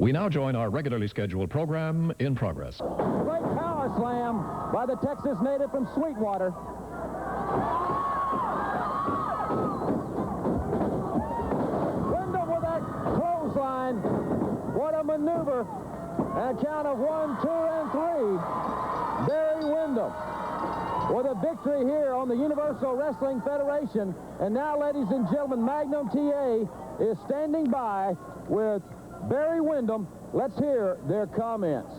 We now join our regularly scheduled program in progress. Great power slam by the Texas native from Sweetwater. Wyndham with that clothesline. What a maneuver. And a count of 1, 2, and 3. Barry Wyndham with a victory here on the Universal Wrestling Federation. And now, ladies and gentlemen, Magnum TA is standing by with Barry Wyndham. Let's hear their comments.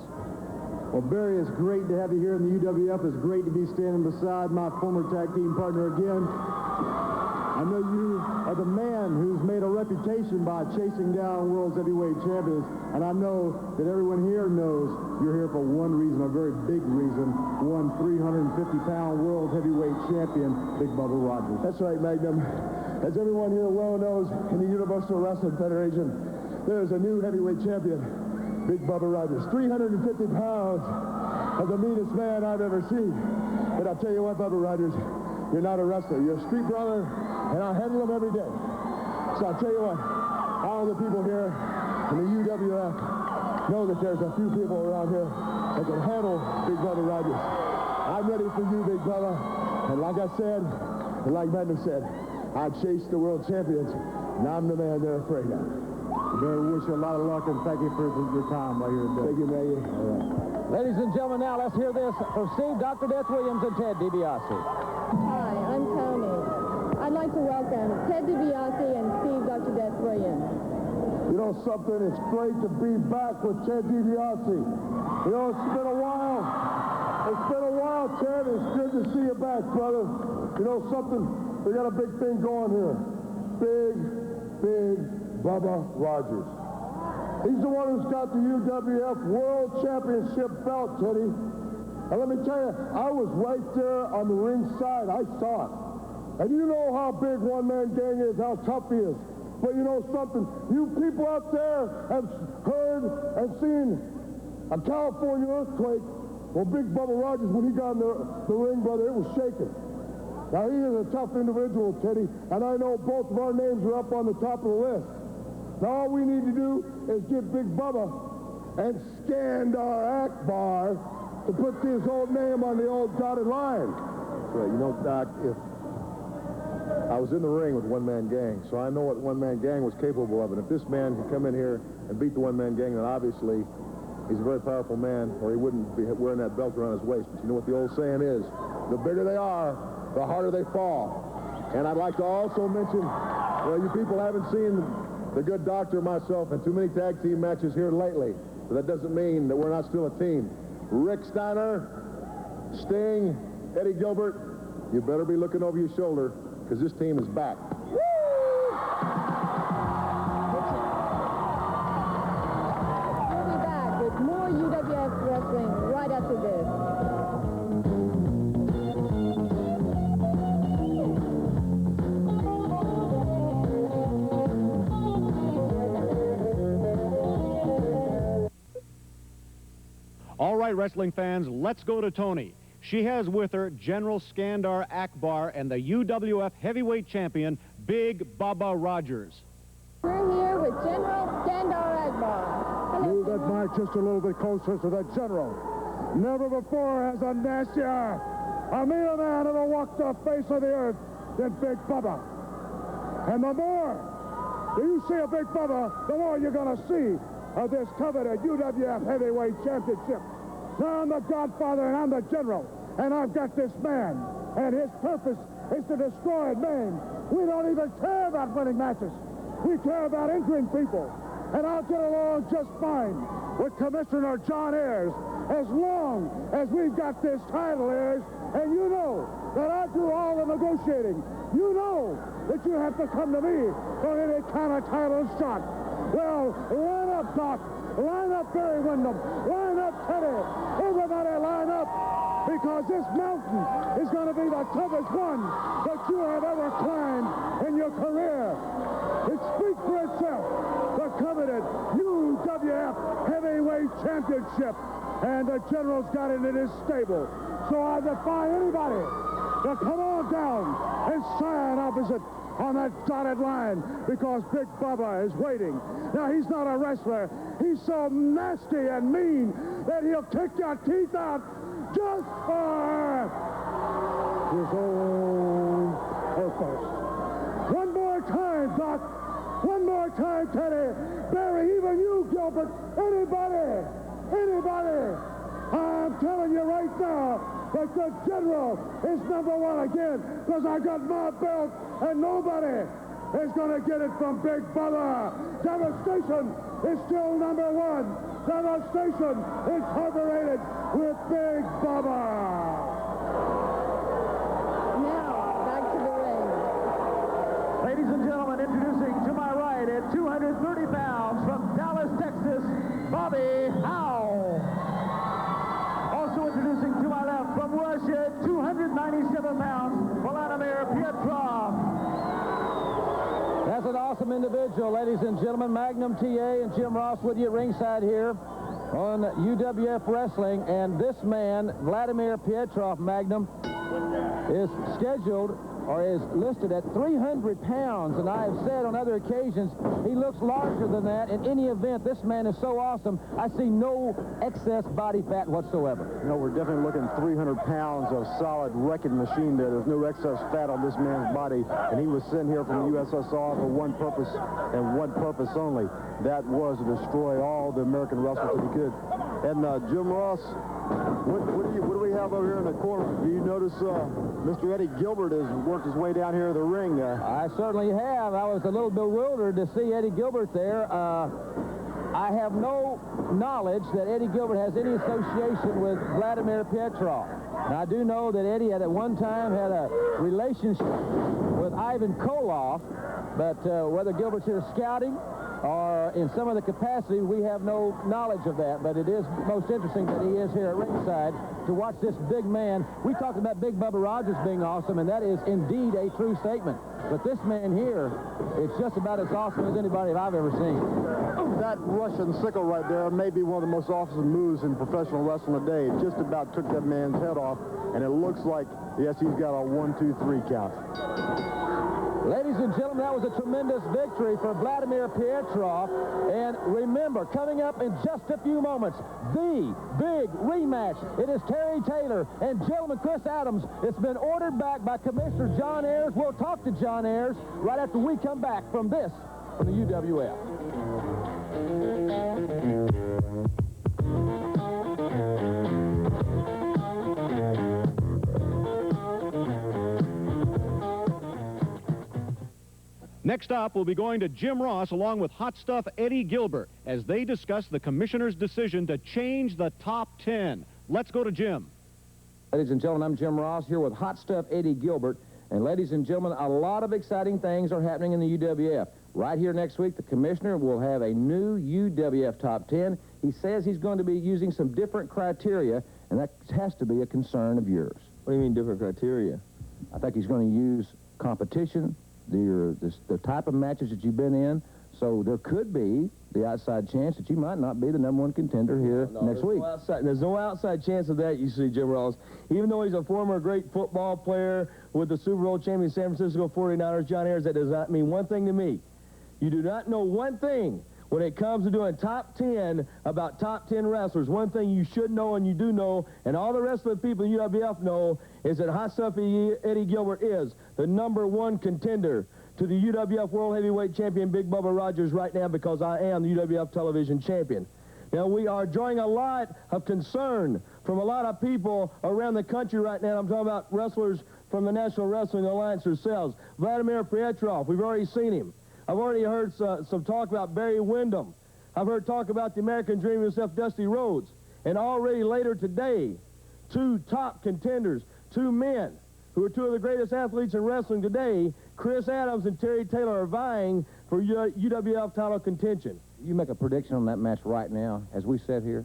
Well, Barry, it's great to have you here in the UWF. It's great to be standing beside my former tag team partner again. I know you are the man who's made a reputation by chasing down world's heavyweight champions, and I know that everyone here knows you're here for one reason, a very big reason, one 350-pound world heavyweight champion, Big Bubba Rogers. That's right, Magnum. As everyone here well knows, in the Universal Wrestling Federation, there's a new heavyweight champion, Big Bubba Rogers. 350 pounds of the meanest man I've ever seen. But I'll tell you what, Bubba Rogers, you're not a wrestler. You're a street brother, and I handle them every day. So I'll tell you what, all the people here in the UWF know that there's a few people around here that can handle Big Bubba Rogers. I'm ready for you, Big Bubba. And like I said, and like Magnum said, I chased the world champions, and I'm the man they're afraid of. Barry, wish you a lot of luck, and thank you for your time while you're there. Thank you, Maggie. All right. Ladies and gentlemen, now let's hear this from Steve Dr. Death Williams and Ted DiBiase. Hi, I'm Tony. I'd like to welcome Ted DiBiase and Steve Dr. Death Williams. You know something? It's great to be back with Ted DiBiase. You know, it's been a while. It's been a while, Ted. It's good to see you back, brother. You know something? We got a big thing going here. Big Bubba Rogers. He's the one who's got the UWF World Championship belt, Teddy. And let me tell you, I was right there on the ring side. I saw it. And you know how big one-man gang is, how tough he is. But you know something? You people out there have heard and seen a California earthquake. Well, Big Bubba Rogers, when he got in the ring, brother, it was shaking. Now, he is a tough individual, Teddy, and I know both of our names are up on the top of the list. Now, all we need to do is get Big Bubba and Skandar Akbar to put his old name on the old dotted line. Right, you know, Doc, if I was in the ring with one-man gang, so I know what one-man gang was capable of, and if this man can come in here and beat the one-man gang, then obviously he's a very powerful man, or he wouldn't be wearing that belt around his waist. But you know what the old saying is, the bigger they are, the harder they fall. And I'd like to also mention, well, you people haven't seen the good doctor myself in too many tag team matches here lately, but that doesn't mean that we're not still a team. Rick Steiner, Sting, Eddie Gilbert, you better be looking over your shoulder, because this team is back. We'll be back with more UWF wrestling right after this. All right, wrestling fans, let's go to Tony. She has with her General Skandar Akbar and the UWF heavyweight champion, Big Bubba Rogers. We're here with General Skandar Akbar. Move that mic just a little bit closer to that general. Never before has a nastier, a meaner man ever walked the face of the earth than Big Bubba. And the more you see a Big Bubba, the more you're going to see of this coveted UWF heavyweight championship. Now I'm the Godfather and I'm the General, and I've got this man, and his purpose is to destroy and maim. We don't even care about winning matches. We care about injuring people, and I'll get along just fine with Commissioner John Ayers as long as we've got this title, Ayers, and you know that I do all the negotiating. You know that you have to come to me for any kind of title shot. Well, line up, Doc. Line up, Barry Wyndham. Line up, Teddy. Everybody line up, because this mountain is going to be the toughest one that you have ever climbed in your career. It speaks for itself. The coveted UWF Heavyweight Championship. And the General's got it in his stable. So I defy anybody to come on down and sign opposite on that dotted line because Big Bubba is waiting. Now, he's not a wrestler. He's so nasty and mean that he'll kick your teeth out just for his own purpose. One more time, Doc. One more time, Teddy. Barry, even you, Gilbert. Anybody. I'm telling you right now that the General is #1 again because I got my belt and nobody is going to get it from Big Bubba. Devastation is still #1. Devastation is overrated with Big Bubba. Now, back to the ring. Ladies and gentlemen, introducing to my right at 230 pounds from Dallas, Texas, Bobby Howe. Also introducing to my left from Russia, 297 pounds, Vladimir Petrov. That's an awesome individual, ladies and gentlemen. Magnum TA and Jim Ross with you at ringside here on UWF Wrestling. And this man, Vladimir Petrov, Magnum, is scheduled or is listed at 300 pounds, and I have said on other occasions he looks larger than that. In any event, this man is so awesome, I see no excess body fat whatsoever. No, we're definitely looking at 300 pounds of solid wrecking machine there. There's no excess fat on this man's body, and he was sent here from the USSR for one purpose and one purpose only. That was to destroy all the American wrestlers that he could. And Jim Ross, what do we have over here in the corner? Do you notice Mr. Eddie Gilbert has worked his way down here to the ring? I certainly have. I was a little bewildered to see Eddie Gilbert there. I have no knowledge that Eddie Gilbert has any association with Vladimir Petrov. Now, I do know that Eddie at one time had a relationship with Ivan Koloff, but whether Gilbert's here scouting or in some of the capacity, we have no knowledge of that. But it is most interesting that he is here at ringside to watch this big man. We talked about Big Bubba Rogers being awesome, and that is indeed a true statement. But this man here, it's just about as awesome as anybody I've ever seen. That Russian sickle right there may be one of the most awesome moves in professional wrestling today. It just about took that man's head off, and it looks like, yes, he's got a 1, 2, 3 count. Ladies and gentlemen, that was a tremendous victory for Vladimir Petrov. And remember, coming up in just a few moments, the big rematch. It is Terry Taylor and gentleman Chris Adams. It's been ordered back by Commissioner John Ayers. We'll talk to John Ayers right after we come back from the UWF. Next up, we'll be going to Jim Ross along with Hot Stuff Eddie Gilbert as they discuss the commissioner's decision to change the top 10. Let's go to Jim. Ladies and gentlemen, I'm Jim Ross here with Hot Stuff Eddie Gilbert. And ladies and gentlemen, a lot of exciting things are happening in the UWF. Right here next week, the commissioner will have a new UWF top 10. He says he's going to be using some different criteria, and that has to be a concern of yours. What do you mean different criteria? I think he's going to use competition, the type of matches that you've been in. So there could be the outside chance that you might not be the #1 contender here next week. There's no outside chance of that, you see, Jim Ross. Even though he's a former great football player with the Super Bowl champion San Francisco 49ers, John Ayers, that does not mean one thing to me. You do not know one thing when it comes to doing top 10 about top 10 wrestlers. One thing you should know and you do know, and all the rest of the people in UWF know, is that Hot Stuff Eddie Gilbert is the #1 contender to the UWF World Heavyweight Champion Big Bubba Rogers right now, because I am the UWF Television Champion. Now, we are drawing a lot of concern from a lot of people around the country right now. I'm talking about wrestlers from the National Wrestling Alliance themselves. Vladimir Petrov, we've already seen him. I've already heard some talk about Barry Windham. I've heard talk about the American Dream himself, Dusty Rhodes. And already later today, 2 top contenders, 2 men who are 2 of the greatest athletes in wrestling today, Chris Adams and Terry Taylor, are vying for UWF title contention. You make a prediction on that match right now as we sit here?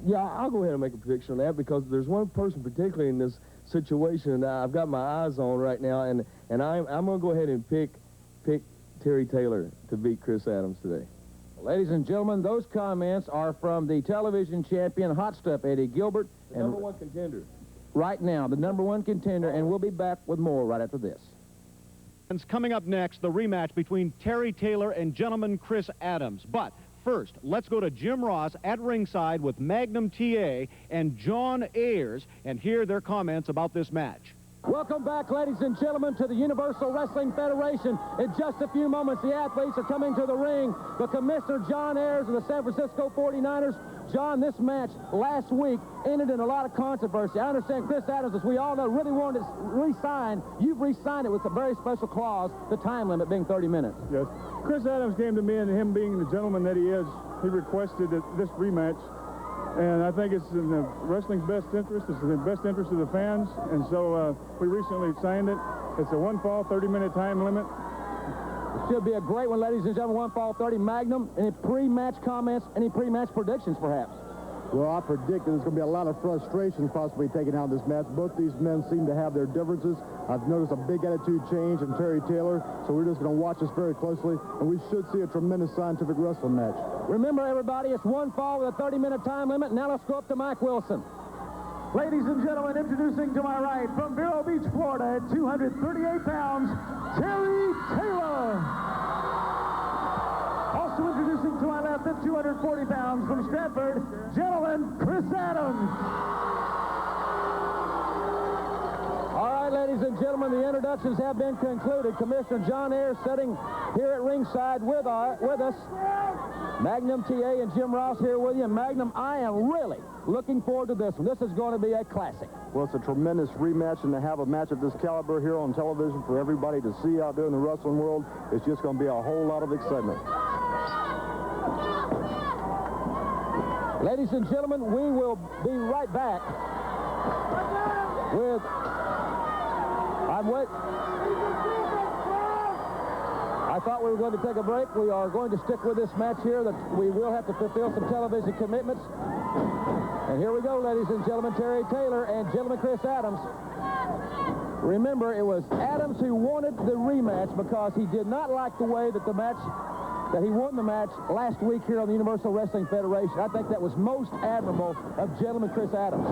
Yeah, I'll go ahead and make a prediction on that, because there's one person particularly in this situation that I've got my eyes on right now, and I'm going to go ahead and pick Terry Taylor to beat Chris Adams today. Ladies and gentlemen, those comments are from the television champion, Hot Stuff Eddie Gilbert. The #1 contender. Right now, the #1 contender, and we'll be back with more right after this. And coming up next, the rematch between Terry Taylor and gentleman Chris Adams. But first, let's go to Jim Ross at ringside with Magnum TA and John Ayers and hear their comments about this match. Welcome back, ladies and gentlemen, to the Universal Wrestling Federation. In just a few moments, the athletes are coming to the ring. The Commissioner, John Ayers of the San Francisco 49ers. John, this match last week ended in a lot of controversy. I understand Chris Adams, as we all know, really wanted to re-sign. You've re-signed it with a very special clause, the time limit being 30 minutes. Yes. Chris Adams came to me, and him being the gentleman that he is, he requested this rematch. And I think it's in the wrestling's best interest. It's in the best interest of the fans. And so we recently signed it. It's a one-fall, 30-minute time limit. It should be a great one, ladies and gentlemen. One fall 30. Magnum, any pre-match comments, any pre-match predictions, perhaps? Well, I predict that there's going to be a lot of frustration possibly taken out of this match. Both these men seem to have their differences. I've noticed a big attitude change in Terry Taylor, so we're just going to watch this very closely, and we should see a tremendous scientific wrestling match. Remember, everybody, it's one fall with a 30-minute time limit. Now let's go up to Mike Wilson. Ladies and gentlemen, introducing to my right, from Vero Beach, Florida, at 238 pounds, Terry Taylor. Also introducing to my left at 240 pounds, from Stratford, gentleman, Chris Adams. All right, ladies and gentlemen, the introductions have been concluded. Commissioner John Ayers sitting here at ringside with us. Magnum TA and Jim Ross here with you. And Magnum, I am really looking forward to this one. This is going to be a classic. Well, it's a tremendous rematch, and to have a match of this caliber here on television for everybody to see out there in the wrestling world, it's just going to be a whole lot of excitement. Ladies and gentlemen, we will be right back with... I thought we were going to take a break. We are going to stick with this match here. That we will have to fulfill some television commitments. And here we go, ladies and gentlemen. Terry Taylor and gentleman Chris Adams. Remember, it was Adams who wanted the rematch because he did not like the way that he won the match last week here on the Universal Wrestling Federation. I think that was most admirable of gentleman Chris Adams.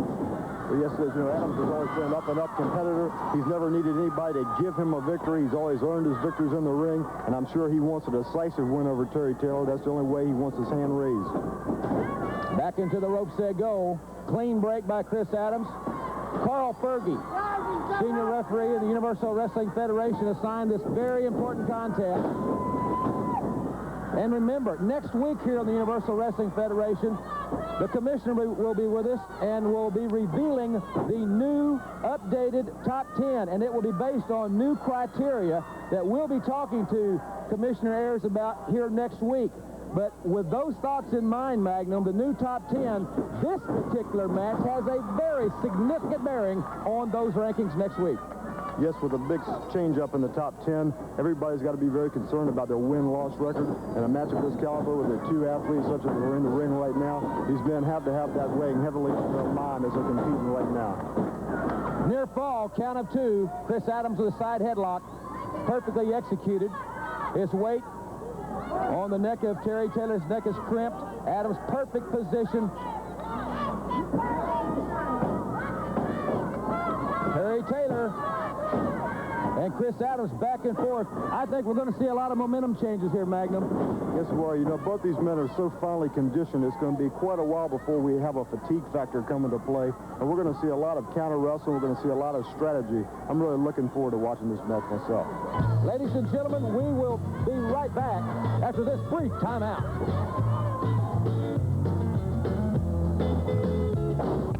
Well, yes, as you know, Adams has always been an up-and-up competitor. He's never needed anybody to give him a victory. He's always earned his victories in the ring, and I'm sure he wants a decisive win over Terry Taylor. That's the only way he wants his hand raised. Back into the ropes they go. Clean break by Chris Adams. Carl Fergie, senior referee of the Universal Wrestling Federation, assigned this very important contest. And remember, next week here on the Universal Wrestling Federation, the commissioner will be with us and will be revealing the new updated top 10, and it will be based on new criteria that we'll be talking to Commissioner Ayers about here next week. But with those thoughts in mind, Magnum, the new top 10, this particular match has a very significant bearing on those rankings next week. Yes, with a big change up in the top 10, everybody's got to be very concerned about their win-loss record. And a match of this caliber with the two athletes such as are in the ring right now, these men have to have that weighing heavily on their mind as they're competing right now. Near fall, count of two. Chris Adams with a side headlock, perfectly executed. His weight on the neck of Terry Taylor's neck is crimped. Adams' perfect position. Terry Taylor and Chris Adams back and forth. I think we're going to see a lot of momentum changes here, Magnum. Yes, we are. You know, both these men are so finely conditioned, it's going to be quite a while before we have a fatigue factor come into play. And we're going to see a lot of counter wrestling. We're going to see a lot of strategy. I'm really looking forward to watching this match myself. Ladies and gentlemen, we will be right back after this brief timeout.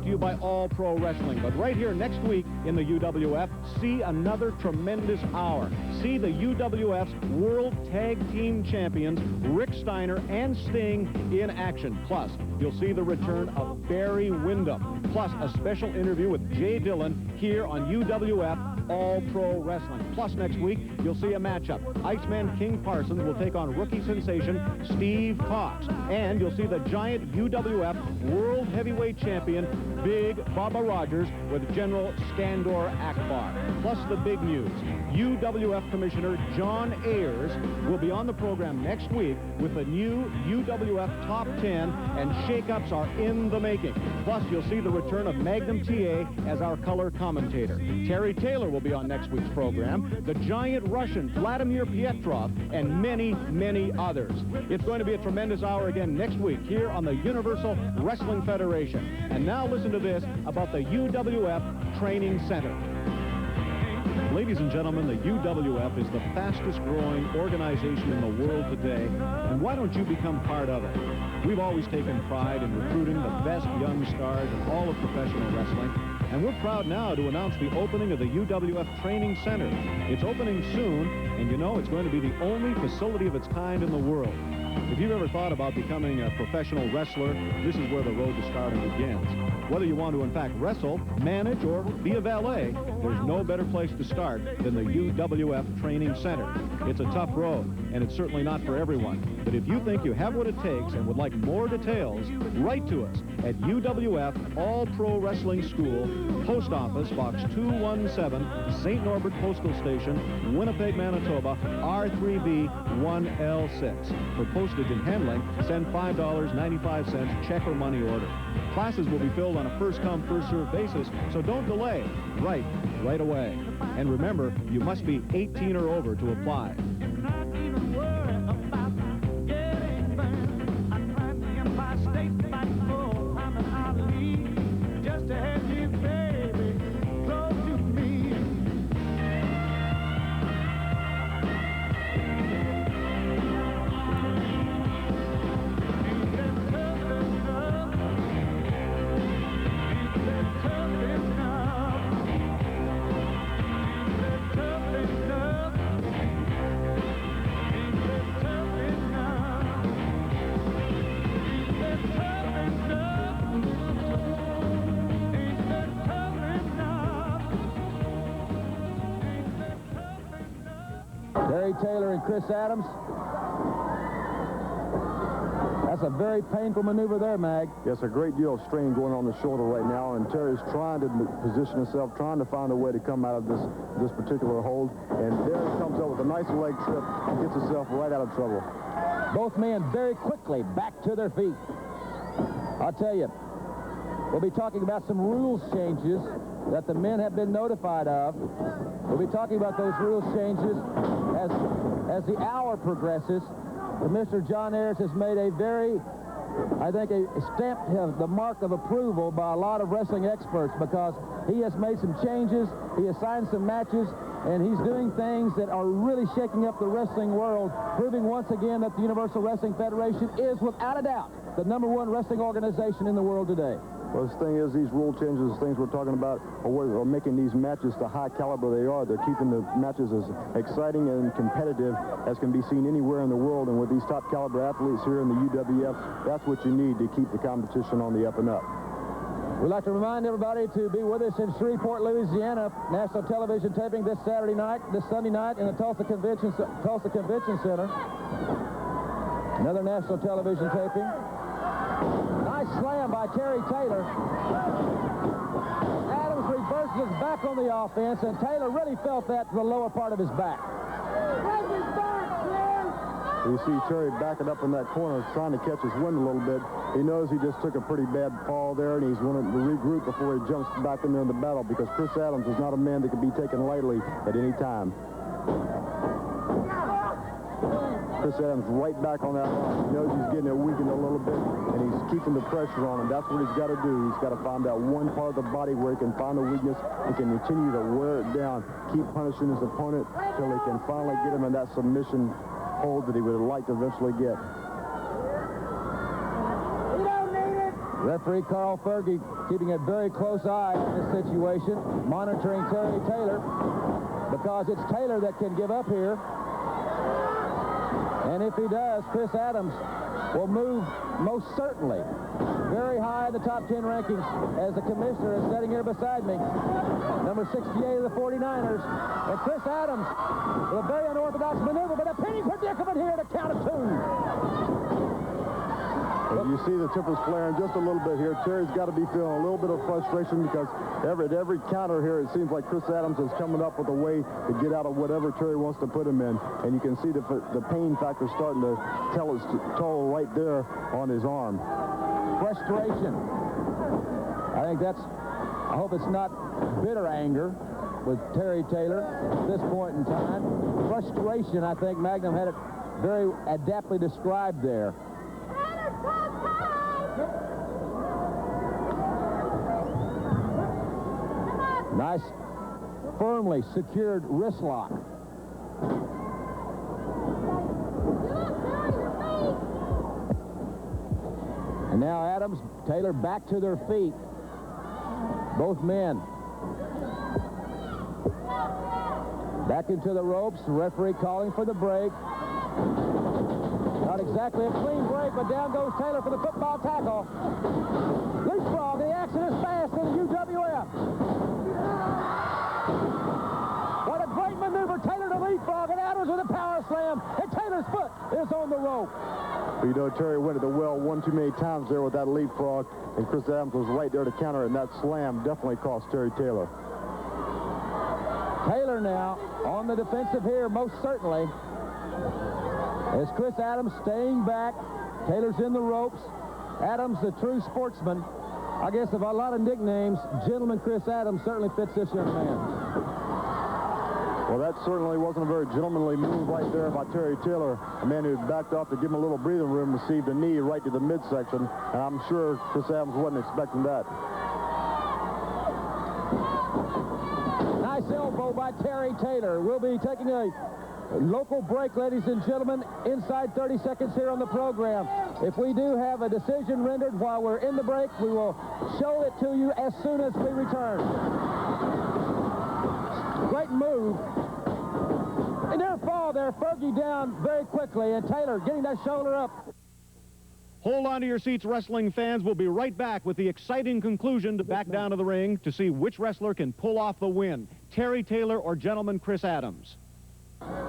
To you by All Pro Wrestling, but right here next week in the UWF, see another tremendous hour. See the UWF's World Tag Team Champions Rick Steiner and Sting in action. Plus, you'll see the return of Barry Windham, plus a special interview with Jay Dillon here on UWF All Pro Wrestling. Plus, next week, you'll see a matchup. Iceman King Parsons will take on rookie sensation Steve Cox. And you'll see the giant UWF World Heavyweight Champion Big Baba Rogers with General Skandor Akbar. Plus the big news, UWF Commissioner John Ayers will be on the program next week with the new UWF Top 10, and shakeups are in the making. Plus, you'll see the return of Magnum TA as our color commentator. Terry Taylor will will be on next week's program, the giant Russian Vladimir Pietrov, and many, many others. It's going to be a tremendous hour again next week here on the Universal Wrestling Federation. And now listen to this about the UWF Training Center. Ladies and gentlemen, the UWF is the fastest growing organization in the world today, and why don't you become part of it? We've always taken pride in recruiting the best young stars in all of professional wrestling, and we're proud now to announce the opening of the UWF Training Center. It's opening soon, and you know it's going to be the only facility of its kind in the world. If you've ever thought about becoming a professional wrestler, this is where the road to stardom begins. Whether you want to, in fact, wrestle, manage, or be a valet, there's no better place to start than the UWF Training Center. It's a tough road, and it's certainly not for everyone. But if you think you have what it takes and would like more details, write to us at UWF All-Pro Wrestling School, Post Office, Box 217, St. Norbert Postal Station, Winnipeg, Manitoba, R3B 1L6. For postage and handling, send $5.95 check or money order. Classes will be filled on a first-come, first-served basis, so don't delay. Write right away. And remember, you must be 18 or over to apply. Terry Taylor and Chris Adams. That's a very painful maneuver there, Mag. Yes, a great deal of strain going on the shoulder right now, and Terry's trying to position himself, trying to find a way to come out of this particular hold, and there he comes up with a nice leg trip and gets himself right out of trouble. Both men very quickly back to their feet. I'll tell you, we'll be talking about some rules changes that the men have been notified of. We'll be talking about those rules changes as the hour progresses. Mr. John Ayers has made a very, I think, stamped the mark of approval by a lot of wrestling experts, because he has made some changes, he has signed some matches, and he's doing things that are really shaking up the wrestling world, proving once again that the Universal Wrestling Federation is, without a doubt, the #1 wrestling organization in the world today. Well, the thing is, these rule changes, things we're talking about, are making these matches the high caliber they are. They're keeping the matches as exciting and competitive as can be seen anywhere in the world. And with these top caliber athletes here in the UWF, that's what you need to keep the competition on the up and up. We'd like to remind everybody to be with us in Shreveport, Louisiana. National television taping this Sunday night in the Tulsa Convention Center. Another national television taping. Nice slam by Terry Taylor. Adams reverses his back on the offense, and Taylor really felt that to the lower part of his back. You see Terry backing up in that corner, trying to catch his wind a little bit. He knows he just took a pretty bad fall there, and he's wanting to regroup before he jumps back in there in the battle, because Chris Adams is not a man that can be taken lightly at any time. Chris Adams right back on that line. He knows he's getting it weakened a little bit, and he's keeping the pressure on him. That's what he's got to do. He's got to find that one part of the body where he can find a weakness and can continue to wear it down, keep punishing his opponent till he can finally get him in that submission hold that he would like to eventually get. Referee Carl Fergie keeping a very close eye on this situation, monitoring Terry Taylor, because it's Taylor that can give up here. And if he does, Chris Adams will move most certainly very high in the top 10 rankings, as the commissioner is sitting here beside me. Number 68 of the 49ers. And Chris Adams with a very unorthodox maneuver, but a pinning predicament here at a count of 2. You see the tempers flaring just a little bit here. Terry's got to be feeling a little bit of frustration, because at every counter here, it seems like Chris Adams is coming up with a way to get out of whatever Terry wants to put him in. And you can see the pain factor starting to tell its toll right there on his arm. Frustration. I hope it's not bitter anger. with Terry Taylor at this point in time. Frustration, I think Magnum had it very adeptly described there. Nice, firmly secured wrist lock. And now Adams, Taylor back to their feet. Both men. Back into the ropes. The referee calling for the break. Not exactly a clean break, but down goes Taylor for the football tackle. Leapfrog, the action is fast in the UWF. What a great maneuver. Taylor to leapfrog, and Adams with a power slam. And Taylor's foot is on the rope. You know, Terry went at the well one too many times there with that leapfrog, and Chris Adams was right there to counter, and that slam definitely cost Terry Taylor. Taylor now on the defensive here, most certainly. As Chris Adams staying back. Taylor's in the ropes. Adams, the true sportsman. I guess of a lot of nicknames, Gentleman Chris Adams certainly fits this young man. Well, that certainly wasn't a very gentlemanly move right there by Terry Taylor. A man who had backed off to give him a little breathing room, received a knee right to the midsection, and I'm sure Chris Adams wasn't expecting that. Nice elbow by Terry Taylor. We'll be taking a local break, ladies and gentlemen, inside 30 seconds here on the program. If we do have a decision rendered while we're in the break, we will show it to you as soon as we return. Great move. And their fall there, Fergie down very quickly, and Taylor getting that shoulder up. Hold on to your seats, wrestling fans. We'll be right back with the exciting conclusion to back down to the ring to see which wrestler can pull off the win, Terry Taylor or Gentleman Chris Adams.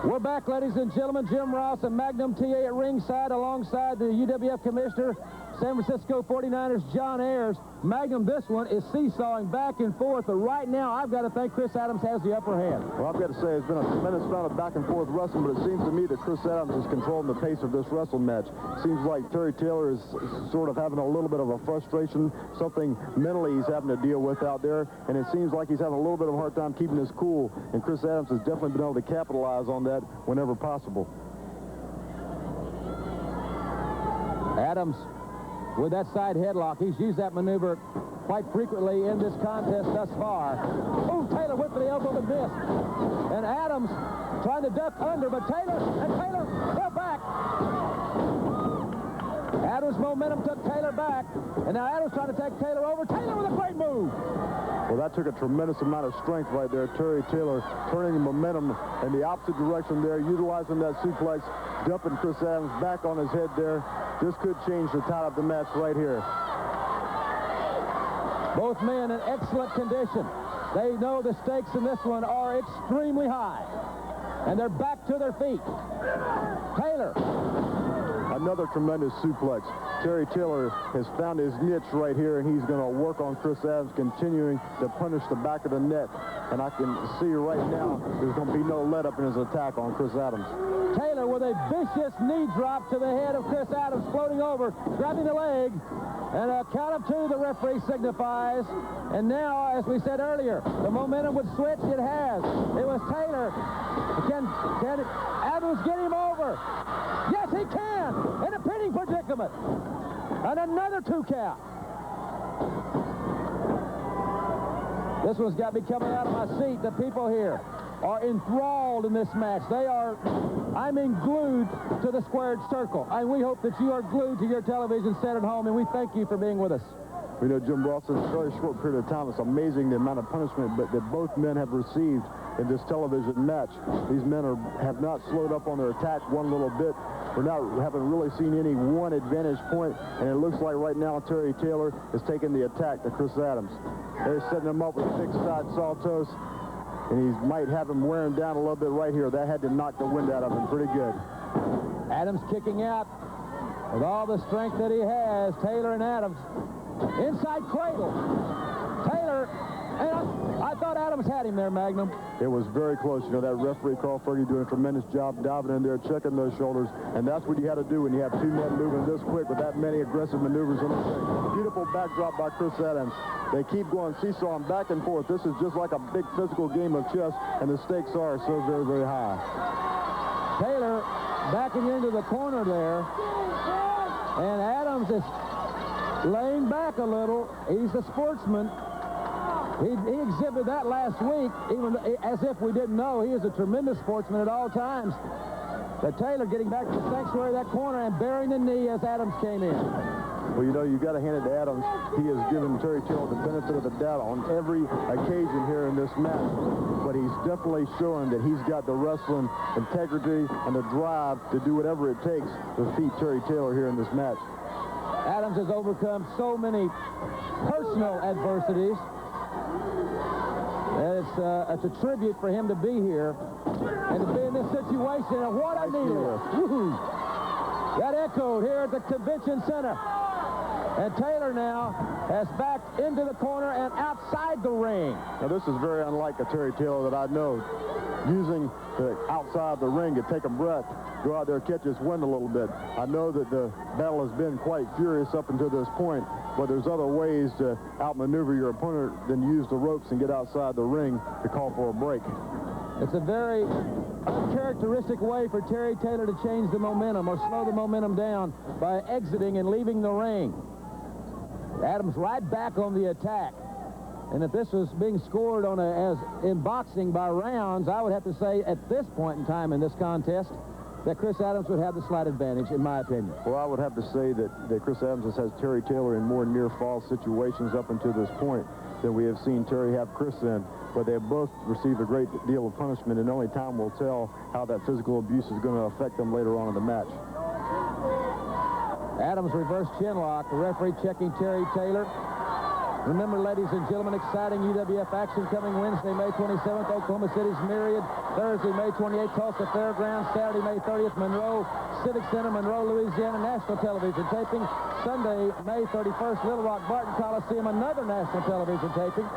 We're back, ladies and gentlemen. Jim Ross and Magnum TA at ringside alongside the UWF Commissioner, San Francisco 49ers, John Ayers. Magnum, this one is seesawing back and forth, but right now I've got to think Chris Adams has the upper hand. Well, I've got to say it's been a tremendous amount of back and forth wrestling, but it seems to me that Chris Adams is controlling the pace of this wrestling match. Seems like Terry Taylor is sort of having a little bit of a frustration, something mentally he's having to deal with out there, and it seems like he's having a little bit of a hard time keeping his cool, and Chris Adams has definitely been able to capitalize on that whenever possible. Adams with that side headlock. He's used that maneuver quite frequently in this contest thus far. Oh, Taylor went for the elbow and missed. And Adams trying to duck under, but Taylor fell back. Adams' momentum took Taylor back, and now Adams trying to take Taylor over. Taylor with a great move. Well, that took a tremendous amount of strength right there. Terry Taylor turning the momentum in the opposite direction there, utilizing that suplex, dumping Chris Adams back on his head there. This could change the tide of the match right here. Both men in excellent condition. They know the stakes in this one are extremely high. And they're back to their feet. Taylor. Another tremendous suplex. Terry Taylor has found his niche right here, and he's going to work on Chris Adams, continuing to punish the back of the net. And I can see right now there's going to be no let-up in his attack on Chris Adams. Taylor with a vicious knee drop to the head of Chris Adams, floating over, grabbing the leg. And a count of two, the referee signifies. And now, as we said earlier, the momentum would switch. It has. It was Taylor. Can Adams get him over? Yes, he can. In a pinning predicament. And another 2 count. This one's got me coming out of my seat. The people here are enthralled in this match. They are, I mean, glued to the squared circle. And we hope that you are glued to your television set at home, and we thank you for being with us. We know, Jim Ross, in a very short period of time, it's amazing the amount of punishment that both men have received in this television match. These men have not slowed up on their attack one little bit. Haven't really seen any one advantage point, and it looks like right now Terry Taylor is taking the attack to Chris Adams. They're setting him up with a big side saltos, and he might have him wearing down a little bit right here. That had to knock the wind out of him pretty good. Adams kicking out with all the strength that he has. Taylor and Adams. Inside cradle. Taylor, and I thought Adams had him there, Magnum. It was very close. You know, that referee, Carl Fergie, doing a tremendous job diving in there, checking those shoulders, and that's what you had to do when you have two men moving this quick with that many aggressive maneuvers on the ring. Beautiful backdrop by Chris Adams. They keep going seesawing back and forth. This is just like a big physical game of chess, and the stakes are so very, very high. Taylor backing into the corner there, and Adams is laying back a little. He's a sportsman. He exhibited that last week, even as if we didn't know. He is a tremendous sportsman at all times. But Taylor getting back to the sanctuary of that corner and burying the knee as Adams came in. Well, you know, you've got to hand it to Adams. He has given Terry Taylor the benefit of the doubt on every occasion here in this match. But he's definitely showing that he's got the wrestling integrity and the drive to do whatever it takes to defeat Terry Taylor here in this match. Adams has overcome so many personal adversities. It's a tribute for him to be here and to be in this situation. And what a knee! That echoed here at the convention center. And Taylor now has backed into the corner and outside the ring. Now, this is very unlike a Terry Taylor that I know. Using the outside the ring to take a breath, go out there, catch his wind a little bit. I know that the battle has been quite furious up until this point, but there's other ways to outmaneuver your opponent than use the ropes and get outside the ring to call for a break. It's a very uncharacteristic way for Terry Taylor to change the momentum or slow the momentum down by exiting and leaving the ring. Adams right back on the attack. And if this was being scored on as in boxing by rounds, I would have to say at this point in time in this contest that Chris Adams would have the slight advantage, in my opinion. Well, I would have to say that Chris Adams has Terry Taylor in more near-fall situations up until this point than we have seen Terry have Chris in. But they have both received a great deal of punishment, and only time will tell how that physical abuse is going to affect them later on in the match. Adams reverse chin lock. The referee checking Terry Taylor. Remember, ladies and gentlemen, exciting UWF action coming Wednesday, May 27th, Oklahoma City's Myriad. Thursday, May 28th, Tulsa Fairgrounds. Saturday, May 30th, Monroe Civic Center, Monroe, Louisiana, national television taping. Sunday, May 31st, Little Rock Barton Coliseum, another national television taping.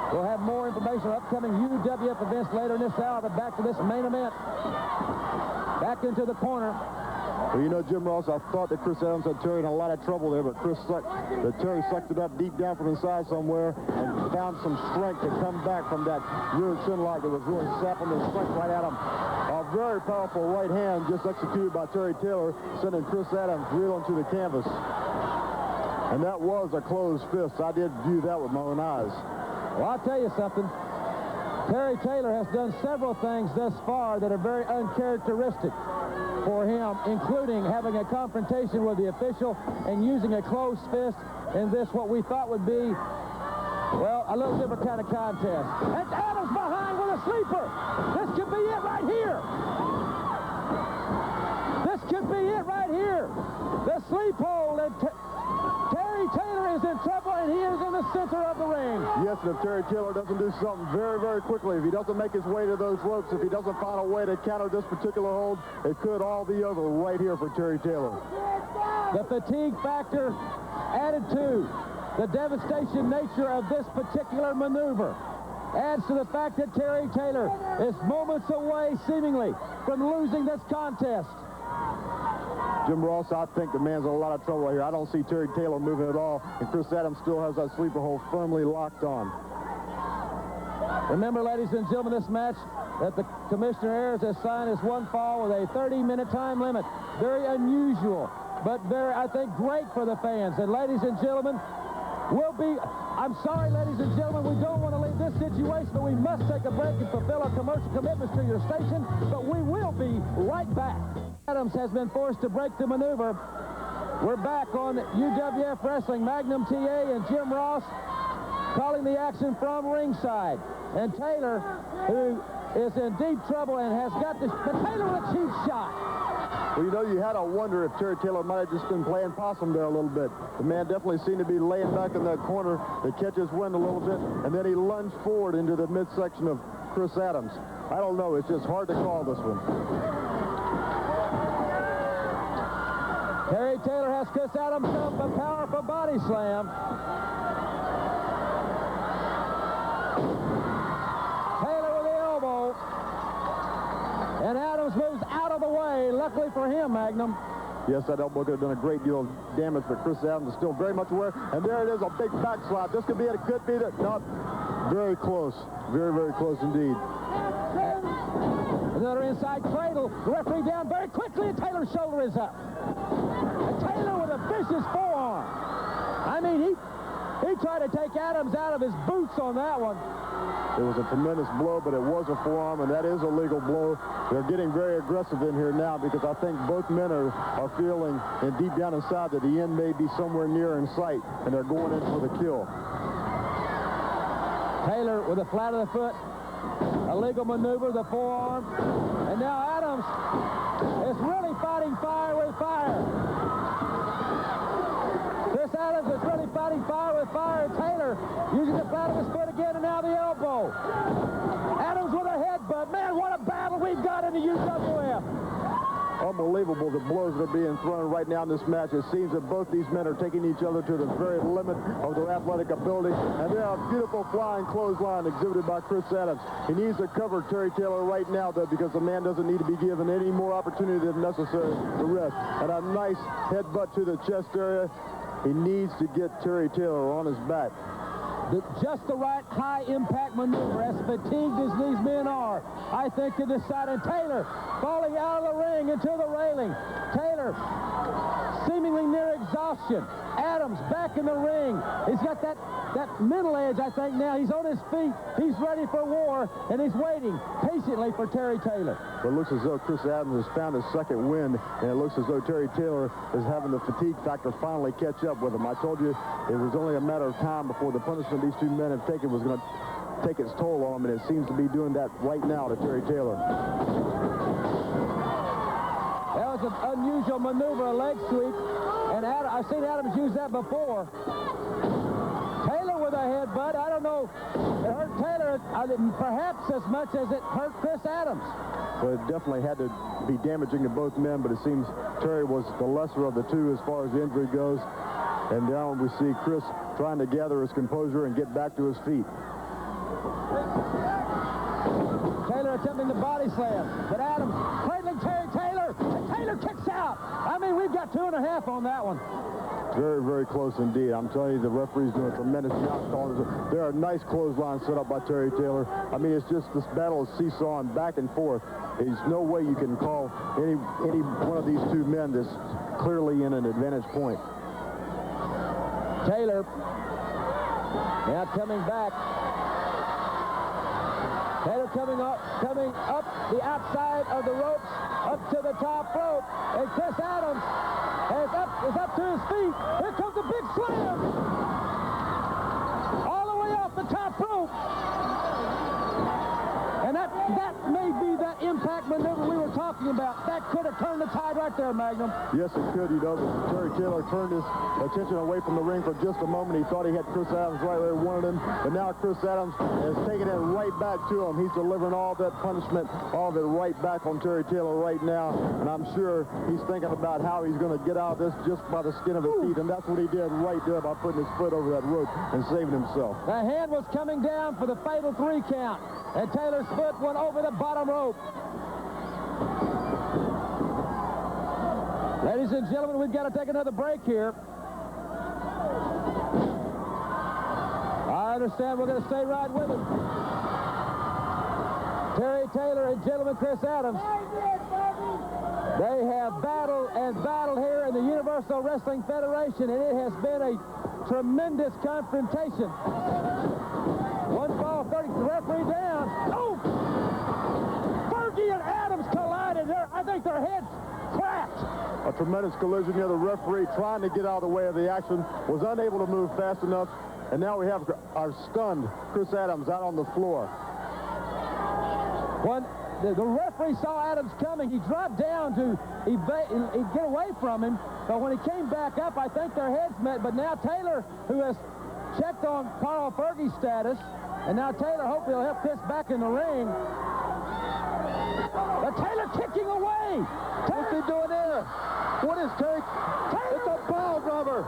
We'll have more information on upcoming UWF events later in this hour, but back to this main event. Back into the corner. Well, you know, Jim Ross, I thought that Chris Adams had Terry in a lot of trouble there, but Terry sucked it up deep down from inside somewhere and found some strength to come back from that rear chin lock that was really sapping the strength right at him. A very powerful right hand just executed by Terry Taylor, sending Chris Adams reeling to the canvas. And that was a closed fist. I did view that with my own eyes. Well, I'll tell you something. Terry Taylor has done several things thus far that are very uncharacteristic for him, including having a confrontation with the official and using a closed fist in this, what we thought would be, well, a little different kind of contest. And Adams behind with a sleeper. This could be it right here. This could be it right here. The sleep hold, and Terry Taylor is in trouble, and he is in the center of the ring. Yes, and if Terry Taylor doesn't do something very, very quickly, if he doesn't make his way to those ropes, if he doesn't find a way to counter this particular hold, it could all be over right here for Terry Taylor. The fatigue factor added to the devastation nature of this particular maneuver adds to the fact that Terry Taylor is moments away, seemingly, from losing this contest. Jim Ross, I think the man's in a lot of trouble right here. I don't see Terry Taylor moving at all, and Chris Adams still has that sleeper hold firmly locked on. Remember, ladies and gentlemen, this match that the Commissioner Ayers has signed is one fall with a 30-minute time limit. Very unusual, but very, I think, great for the fans. And ladies and gentlemen, I'm sorry, ladies and gentlemen, we don't want to leave this situation, but we must take a break and fulfill our commercial commitments to your station, but we will be right back. Adams has been forced to break the maneuver. We're back on UWF Wrestling. Magnum TA and Jim Ross calling the action from ringside. And Taylor, who is in deep trouble and has got this, but Taylor with a cheap shot. Well, you know, you had to wonder if Terry Taylor might have just been playing possum there a little bit. The man definitely seemed to be laying back in that corner to catch his wind a little bit, and then he lunged forward into the midsection of Chris Adams. I don't know. It's just hard to call this one. Terry Taylor has Chris Adams up a powerful body slam. And Adams moves out of the way. Luckily for him, Magnum. Yes, that elbow could have done a great deal of damage, but Chris Adams is still very much aware. And there it is, a big backslide. This could be it. It could be it. Not very close. Very, very close indeed. Another inside cradle. The referee down very quickly, and Taylor's shoulder is up. And Taylor with a vicious forearm. I mean, he tried to take Adams out of his boots on that one. It was a tremendous blow, but it was a forearm, and that is a legal blow. They're getting very aggressive in here now because I think both men are feeling, and deep down inside, that the end may be somewhere near in sight, and they're going in for the kill. Taylor with the flat of the foot. A legal maneuver, the forearm. And now Adams is really fighting fire with fire. Chris Adams is really fighting fire with fire. Taylor using the flat of his foot again, and now the elbow. Adams with a headbutt. Man, what a battle we've got in the UWF. Unbelievable the blows that are being thrown right now in this match. It seems that both these men are taking each other to the very limit of their athletic ability. And there are a beautiful flying clothesline exhibited by Chris Adams. He needs to cover Terry Taylor right now, though, because the man doesn't need to be given any more opportunity than necessary to rest. And a nice headbutt to the chest area. He needs to get Terry Taylor on his back. Just the right high-impact maneuver, as fatigued as these men are, I think, to decide. And Taylor falling out of the ring into the railing. Taylor seemingly near exhaustion. Adams back in the ring. He's got that middle edge, I think, now. He's on his feet. He's ready for war, and he's waiting patiently for Terry Taylor. But it looks as though Chris Adams has found his second win, and it looks as though Terry Taylor is having the fatigue factor finally catch up with him. I told you it was only a matter of time before the punishment these two men have taken was going to take its toll on him, and it seems to be doing that right now to Terry Taylor. That was an unusual maneuver, a leg sweep, and I've seen Adams use that before. Taylor with a headbutt. I don't know. It hurt Taylor perhaps as much as it hurt Chris Adams. But it definitely had to be damaging to both men, but it seems Terry was the lesser of the two as far as the injury goes. And now we see Chris trying to gather his composure and get back to his feet. Taylor attempting the body slam, but Adams cradling Terry Taylor, and Taylor kicks out. I mean, we've got 2.5 on that one. Very, very close indeed. I'm telling you, the referee's doing a tremendous job calling this. There are nice clotheslines set up by Terry Taylor. I mean, it's just this battle is seesawing back and forth. There's no way you can call any one of these two men that's clearly in an advantage point. Taylor now coming back. Taylor coming up the outside of the ropes, up to the top rope, and Chris Adams is up to his feet. Here comes a big slam, all the way off the top rope, and that may be that impact maneuver we were talking about. That could have turned the tide right there, Magnum. Yes, it could. You know, Terry Taylor turned his attention away from the ring for just a moment. He thought he had Chris Adams right where he wanted him, but now Chris Adams is taking it right back to him. He's delivering all that punishment, all of it right back on Terry Taylor right now, and I'm sure he's thinking about how he's going to get out of this just by the skin of his teeth, and that's what he did right there by putting his foot over that rope and saving himself. The hand was coming down for the fatal 3 count, and Taylor's foot went over the bottom rope. Ladies and gentlemen, we've got to take another break here. I understand we're going to stay right with him. Terry Taylor and gentleman Chris Adams. They have battled here in the Universal Wrestling Federation, and it has been a tremendous confrontation. 1 fall, 30, the referee down. Oh! Fergie and Adams collided there. I think their heads cracked. A tremendous collision here. The referee trying to get out of the way of the action was unable to move fast enough, and now we have our stunned Chris Adams out on the floor. When the referee saw Adams coming, he dropped down to get away from him, but when he came back up, I think their heads met. But now Taylor, who has checked on Carl Fergie's status, and now Taylor hopefully will help Chris back in the ring. But Taylor kicking away. What's he doing there? What is Taylor? It's a pile driver.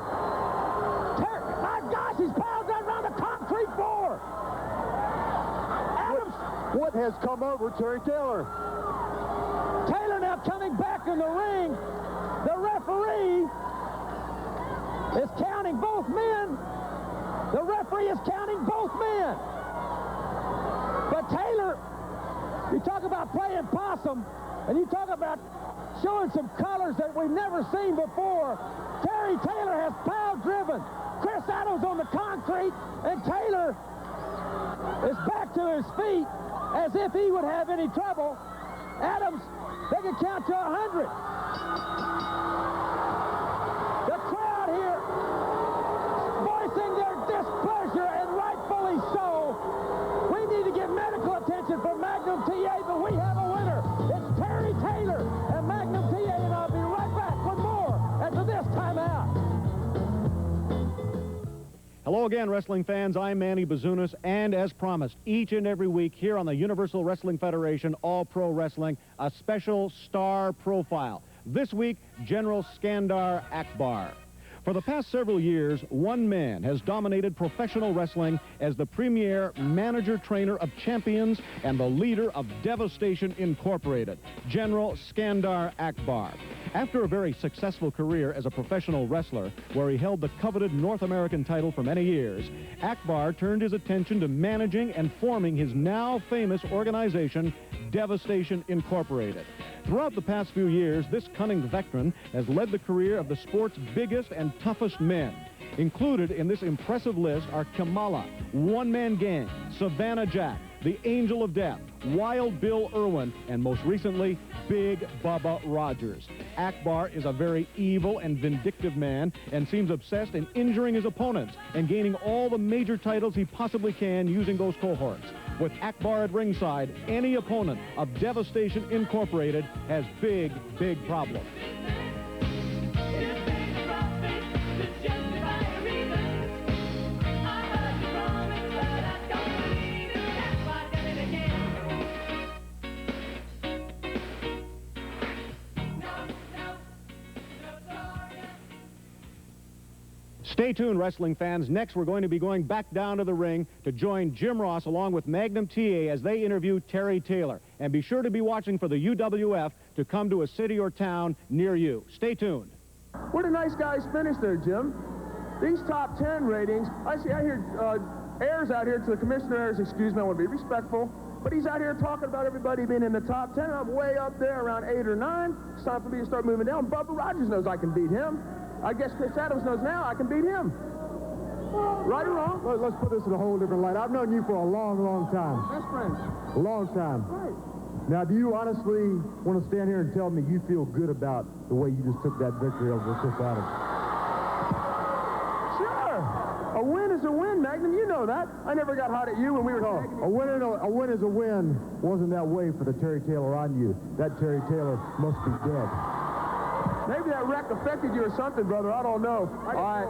My gosh, he's pile driving around the concrete floor. Adams. What has come over Terry Taylor? coming back in the ring. The referee is counting both men. The referee is counting both men. But Taylor, you talk about playing possum, and you talk about showing some colors that we've never seen before. Terry Taylor has pile driven Chris Adams on the concrete, and Taylor is back to his feet as if he would have any trouble. Adams, they can count to 100. The crowd here voicing their displeasure, and rightfully so. We need to get medical attention from Magnum TA, but we have a winner. It's Terry Taylor and Magnum TA, and I'll be right back with more after this timeout. Hello again, wrestling fans. I'm Manny Buzunis, and as promised, each and every week here on the Universal Wrestling Federation All Pro Wrestling, a special star profile. This week, General Skandar Akbar. For the past several years, one man has dominated professional wrestling as the premier manager-trainer of champions and the leader of Devastation Incorporated, General Skandar Akbar. After a very successful career as a professional wrestler, where he held the coveted North American title for many years, Akbar turned his attention to managing and forming his now famous organization, Devastation Incorporated. Throughout the past few years, this cunning veteran has led the career of the sport's biggest and toughest men. Included in this impressive list are Kamala, One Man Gang, Savannah Jack, the Angel of Death, Wild Bill Irwin, and most recently, Big Bubba Rogers. Akbar is a very evil and vindictive man and seems obsessed in injuring his opponents and gaining all the major titles he possibly can using those cohorts. With Akbar at ringside, any opponent of Devastation Incorporated has big, big problems. Stay tuned, wrestling fans. Next, we're going to be going back down to the ring to join Jim Ross along with Magnum TA as they interview Terry Taylor. And be sure to be watching for the UWF to come to a city or town near you. Stay tuned. Where the nice guys finish there, Jim? These top 10 ratings, I hear Ayers out here, to the Commissioner Ayers, excuse me, I want to be respectful, but he's out here talking about everybody being in the top 10. I'm way up there around 8 or 9. It's time for me to start moving down. Bubba Rogers knows I can beat him. I guess Chris Adams knows now I can beat him. Right or wrong? Let's put this in a whole different light. I've known you for a long, long time. Best friends. A long time. Right. Now, do you honestly want to stand here and tell me you feel good about the way you just took that victory over Chris Adams? Sure. A win is a win, Magnum. You know that. I never got hot at you when we were tagging a win is a win wasn't that way for the Terry Taylor on you. That Terry Taylor must be dead. Maybe that wreck affected you or something, brother. I don't know. All right.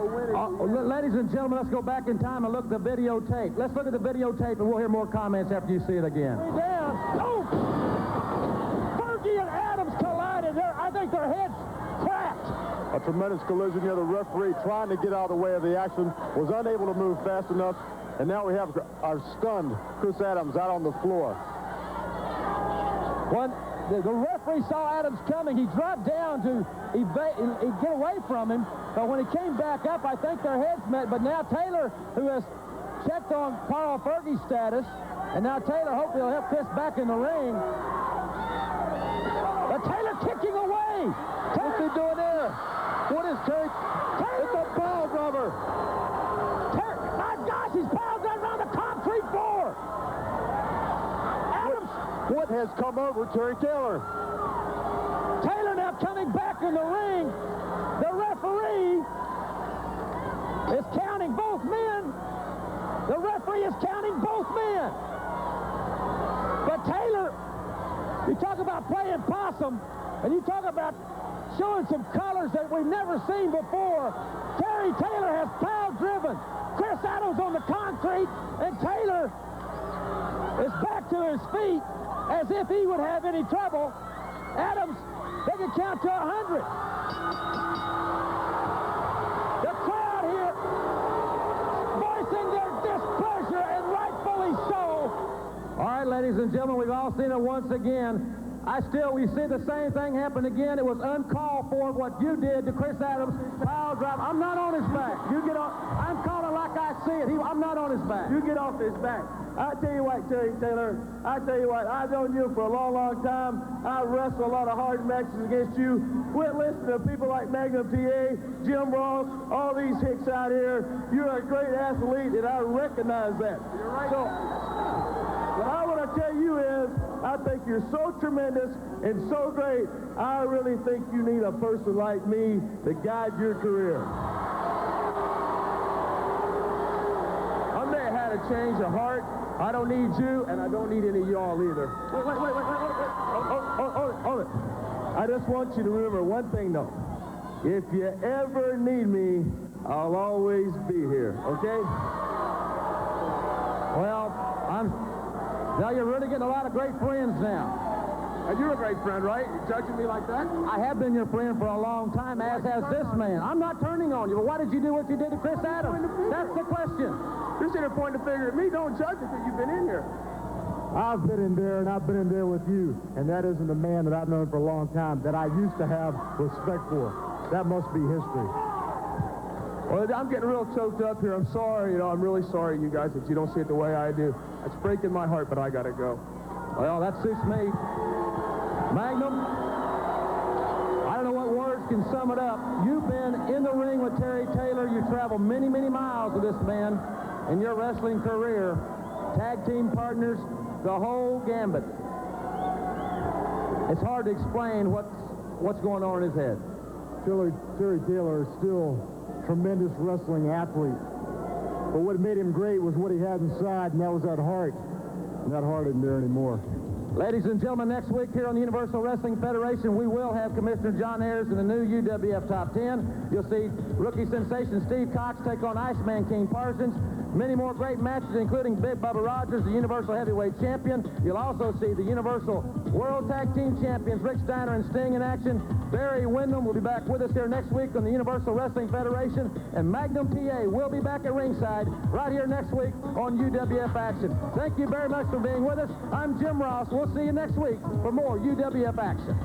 Ladies and gentlemen, let's go back in time and look at the videotape. Let's look at the videotape, and we'll hear more comments after you see it again. Down. Oh! Fergie and Adams collided there. I think their heads cracked. A tremendous collision here. The referee, trying to get out of the way of the action, was unable to move fast enough. And now we have our stunned Chris Adams out on the floor. The referee saw Adams coming. He dropped down to get away from him. But when he came back up, I think their heads met. But now Taylor, who has checked on Carl Fergie's status, and now Taylor hopefully will help Chris back in the ring. But Taylor kicking away. What's he doing there? What is Taylor? It's a pile driver. My gosh, he's pile driving around the concrete floor. What has come over Terry Taylor? Taylor now coming back in the ring. The referee is counting both men. The referee is counting both men. But Taylor, you talk about playing possum, and you talk about showing some colors that we've never seen before. Terry Taylor has pile driven Chris Adams on the concrete, and Taylor is back to his feet as if he would have any trouble. Adams, they can count to 100. The crowd here voicing their displeasure, and rightfully so. All right, ladies and gentlemen, we've all seen it once again. We see the same thing happen again. It was uncalled for what you did to Chris Adams. Pile drive. I'm not on his back. You get off. I'm calling like I see it. I'm not on his back. You get off his back. I tell you what, Terry Taylor, I've known you for a long, long time. I wrestled a lot of hard matches against you. Quit listening to people like Magnum TA, Jim Ross, all these hicks out here. You're a great athlete, and I recognize that. You're right. So, what I want to tell you is, I think you're so tremendous and so great, I really think you need a person like me to guide your career. I may have had a change of heart. I don't need you, and I don't need any of y'all either. Wait. Hold it. I just want you to remember one thing, though. If you ever need me, I'll always be here, okay? Well, now you're really getting a lot of great friends now. And you're a great friend, right? You're judging me like that? I have been your friend for a long time, as has this man. I'm not turning on you, but why did you do what you did to Chris Adams? That's the question. You're sitting there pointing the finger at me. Don't judge it because you've been in here. I've been in there, and I've been in there with you, and that isn't a man that I've known for a long time that I used to have respect for. That must be history. Well, I'm getting real choked up here. I'm sorry. I'm really sorry, you guys, that you don't see it the way I do. It's breaking my heart, but I got to go. Well, that suits me. Magnum, I don't know what words can sum it up. You've been in the ring with Terry Taylor. You traveled many, many miles with this man in your wrestling career. Tag team partners, the whole gambit. It's hard to explain what's going on in his head. Terry Taylor is still a tremendous wrestling athlete. But what made him great was what he had inside, and that was that heart. And that heart isn't there anymore. Ladies and gentlemen, next week here on the Universal Wrestling Federation, we will have Commissioner John Ayers in the new UWF Top 10. You'll see rookie sensation Steve Cox take on Iceman King Parsons. Many more great matches, including Big Bubba Rogers, the Universal Heavyweight Champion. You'll also see the Universal World Tag Team Champions, Rick Steiner and Sting in action. Barry Windham will be back with us here next week on the Universal Wrestling Federation. And Magnum TA will be back at ringside right here next week on UWF Action. Thank you very much for being with us. I'm Jim Ross. We'll see you next week for more UWF Action.